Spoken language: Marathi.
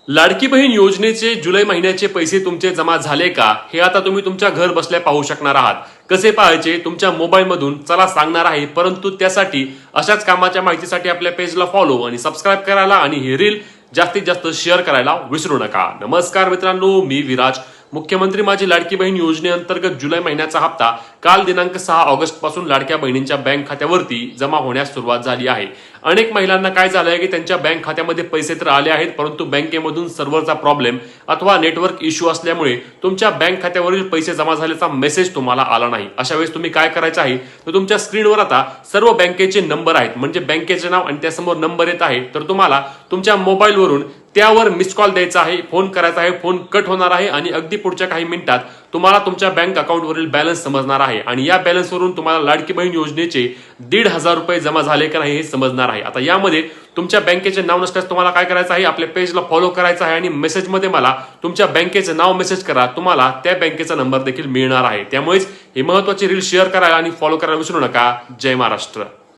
लाडकी बहीण योजनेचे जुलै महिन्याचे पैसे तुमचे जमा झाले का हे आता तुम्ही तुमच्या घर बसल्या पाहू शकणार आहात. कसे पाहायचे तुमच्या मोबाईल मधून चला सांगणार आहे. परंतु त्यासाठी अशाच कामाच्या माहितीसाठी आपल्या पेजला फॉलो आणि सबस्क्राईब करायला आणि ही रील जास्तीत जास्त शेअर करायला विसरू नका. नमस्कार मित्रांनो, मी विराज. मुख्यमंत्री माझी लाडकी बहीण योजनेअंतर्गत जुलै महिन्याचा हप्ता काल दिनांक 6 ऑगस्ट पासून लाडक्या बहिणींच्या बँक खात्यावरती जमा होण्यास सुरुवात झाली आहे. अनेक महिलांना काय झालंय की त्यांच्या बँक खात्यामध्ये पैसे तर आले आहेत, परंतु बँकेमधून सर्व्हरचा प्रॉब्लेम अथवा नेटवर्क इश्यू असल्यामुळे तुमच्या बँक खात्यावरील पैसे जमा झाल्याचा मेसेज तुम्हाला आला नाही. अशा वेळेस तुम्ही काय करायचं आहे तर तुमच्या स्क्रीनवर आता सर्व बँकेचे नंबर आहेत, म्हणजे बँकेचे नाव आणि त्यासमोर नंबर येत आहे. तर तुम्हाला तुमच्या मोबाईलवरून त्यावर मिस कॉल द्यायचा आहे, फोन करायचा आहे. फोन कट होणार आहे आणि अगदी पुढच्या काही मिनिटात तुम्हाला तुमच्या बँक अकाउंटवरील बॅलन्स समजणार आहे आणि या बॅलन्सवरून तुम्हाला लाडकी बहीण योजनेचे 1,500 रुपये जमा झाले का नाही हे समजणार आहे. आता यामध्ये तुमच्या बँकेचे नाव नसल्यास तुम्हाला काय करायचं आहे, आपल्या पेजला फॉलो करायचं आहे आणि मेसेजमध्ये मला तुमच्या बँकेचे नाव मेसेज करा. तुम्हाला त्या बँकेचा नंबर देखील मिळणार आहे. त्यामुळेच ही महत्त्वाची रील शेअर करायला आणि फॉलो करायला विसरू नका. जय महाराष्ट्र.